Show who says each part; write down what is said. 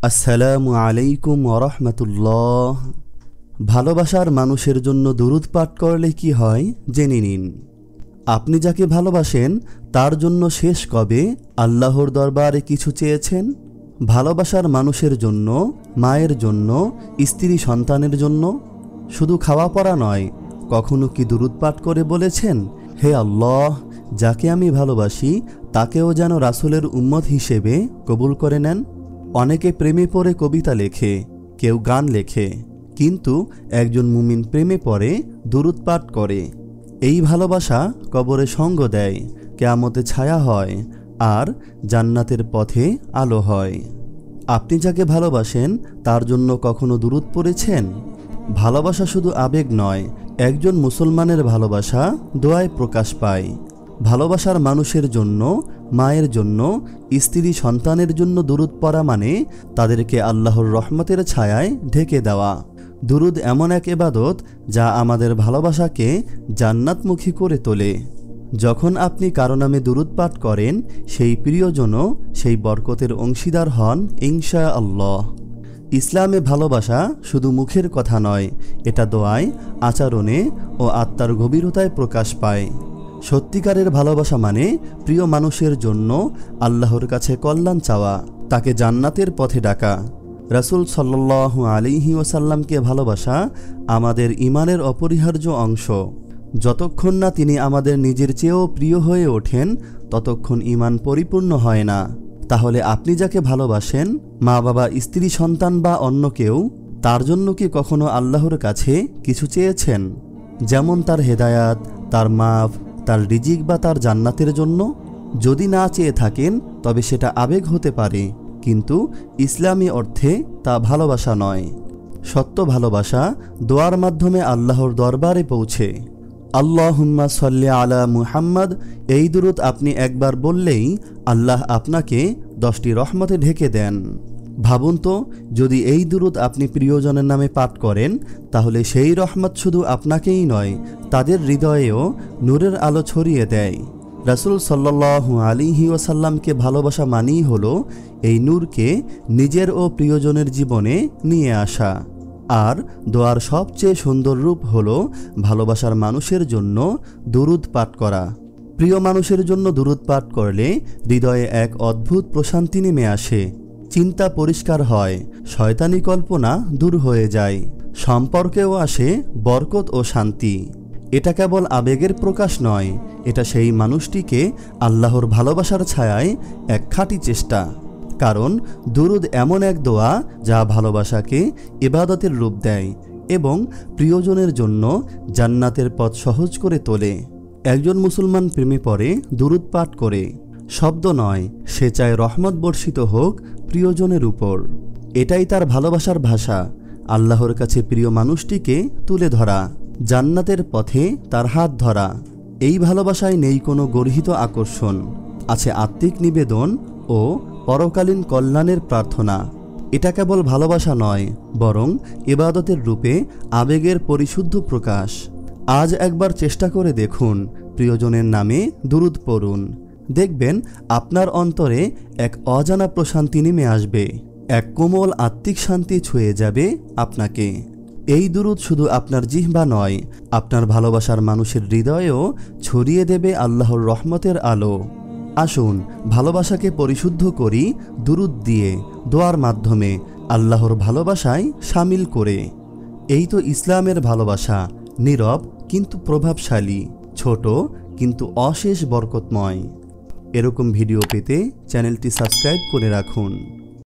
Speaker 1: আসসালামু আলাইকুম ওয়া রাহমাতুল্লাহ। ভালোবাসার মানুষের জন্য দুরূদ পাঠ করলে কি হয় জেনে নিন। আপনি যাকে ভালোবাসেন তার জন্য শেষ কবে আল্লাহর দরবারে কিছু চেয়েছেন? ভালোবাসার মানুষের জন্য, মায়ের জন্য, স্ত্রী সন্তানের জন্য। শুধু খাওয়া পড়া নয়, কখনো কি দুরূদ পাঠ করে বলেছেন, হে আল্লাহ, যাকে আমি ভালোবাসি তাকেও যেন রাসূলের উম্মত হিসেবে কবুল করে নেন। অনেকে প্রেমে পড়ে কবিতা লেখে, কেউ গান লেখে, কিন্তু একজন মুমিন প্রেমে পড়ে দুরূদ পাঠ করে। এই ভালোবাসা কবরে সঙ্গ দেয়, কিয়ামতে ছায়া হয়, আর জান্নাতের পথে আলো হয়। আপনি যাকে ভালোবাসেন তার জন্য কখনো দুরূদ পড়েছেন? ভালোবাসা শুধু আবেগ নয়, একজন মুসলমানের ভালোবাসা দোয়ায় প্রকাশ পায়। ভালোবাসার মানুষের জন্য, মায়ের জন্য, স্ত্রী সন্তানের জন্য দুরূদ পড়া মানে তাদেরকে আল্লাহর রহমতের ছায়ায় ঢেকে দেওয়া। দুরূদ এমন এক ইবাদত যা আমাদের ভালোবাসাকে জান্নাতমুখী করে তোলে। যখন আপনি কারো নামে দুরূদ পাঠ করেন, সেই প্রিয়জনও সেই বরকতের অংশীদার হন ইনশাআল্লাহ। ইসলামে ভালোবাসা শুধু মুখের কথা নয়, এটা দোয়ায়, আচরণে ও আত্মার গভীরতায় প্রকাশ পায়। সত্যিকারের ভালোবাসা মানে প্রিয় মানুষের জন্য আল্লাহর কাছে কল্যাণ চাওয়া, তাকে জান্নাতের পথে ডাকা। রাসূল সাল্লাল্লাহু আলাইহি ওয়াসাল্লামকে ভালোবাসা আমাদের ঈমানের অপরিহার্য অংশ। যতক্ষণ না তিনি আমাদের নিজের চেয়েও প্রিয় হয়ে ওঠেন, ততক্ষণ ঈমান পরিপূর্ণ হয় না। তাহলে আপনি যাকে ভালোবাসেন, মা বাবা, স্ত্রী সন্তান বা অন্য কেউ, তার জন্য কি কখনো আল্লাহর কাছে কিছু চেয়েছেন? যেমন তার হেদায়াত, তার মাফ, তার রিজিক বা তার জান্নাতের জন্য? যদি না চেয়ে থাকেন তবে সেটা আবেগ হতে পারে, কিন্তু ইসলামী অর্থে তা ভালোবাসা নয়। সত্য ভালোবাসা দোয়ার মাধ্যমে আল্লাহর দরবারে পৌঁছে। আল্লাহুম্মা সাল্লি আলা মুহাম্মদ, এই দুরূদ আপনি একবার বললেই আল্লাহ আপনাকে 10টি রহমতে ঢেকে দেন। ভাবুন তো, যদি এই দুরূদ আপনি প্রিয়জনের নামে পাঠ করেন, তাহলে সেই রহমত শুধু আপনাকেই নয়, তাদের হৃদয়েও নূরের আলো ছড়িয়ে দেয়। রাসূল সাল্লাল্লাহু আলাইহি ওয়াসাল্লামকে ভালোবাসা মানেই হলো এই নূরকে নিজের ও প্রিয়জনের জীবনে নিয়ে আসা। আর দোয়ার সবচেয়ে সুন্দর রূপ হলো ভালোবাসার মানুষের জন্য দুরূদ পাঠ করা। প্রিয় মানুষের জন্য দুরূদ পাঠ করলে হৃদয়ে এক অদ্ভুত প্রশান্তি নেমে আসে, চিন্তা পরিষ্কার হয়, শয়তানি কল্পনা দূর হয়ে যায়, সম্পর্কেও আসে বরকত ও শান্তি। এটা কেবল আবেগের প্রকাশ নয়, এটা সেই মানুষটিকে আল্লাহর ভালোবাসার ছায়ায় এক খাঁটি চেষ্টা। কারণ দুরূদ এমন এক দোয়া যা ভালোবাসাকে ইবাদতের রূপ দেয় এবং প্রিয়জনের জন্য জান্নাতের পথ সহজ করে তোলে। একজন মুসলমান প্রেমে পড়ে দুরূদ পাঠ করে, শব্দ নয়, সে চায় রহমত বর্ষিত হোক প্রিয়জনের উপর। এটাই তার ভালোবাসার ভাষা, আল্লাহর কাছে প্রিয় মানুষটিকে তুলে ধরা, জান্নাতের পথে তার হাত ধরা। এই ভালোবাসায় নেই কোনো গর্হিত আকর্ষণ, আছে আত্মিক নিবেদন ও পরকালীন কল্যাণের প্রার্থনা। এটা কেবল ভালোবাসা নয়, বরং ইবাদতের রূপে আবেগের পরিশুদ্ধ প্রকাশ। আজ একবার চেষ্টা করে দেখুন, প্রিয়জনের নামে দুরূদ পড়ুন। দেখবেন আপনার অন্তরে এক অজানা প্রশান্তি নেমে আসবে, এক কোমল আত্মিক শান্তি ছুঁয়ে যাবে আপনাকে। এই দুরূদ শুধু আপনার জিহ্বা নয়, আপনার ভালোবাসার মানুষের হৃদয়েও ছড়িয়ে দেবে আল্লাহর রহমতের আলো। আসুন ভালোবাসাকে পরিশুদ্ধ করি দুরূদ দিয়ে, দোয়ার মাধ্যমে, আল্লাহর ভালোবাসায় শামিল করে। এই তো ইসলামের ভালোবাসা, নীরব কিন্তু প্রভাবশালী, ছোট কিন্তু অশেষ বরকতময়। এরকম ভিডিও পেতে চ্যানেলটি সাবস্ক্রাইব করে রাখুন।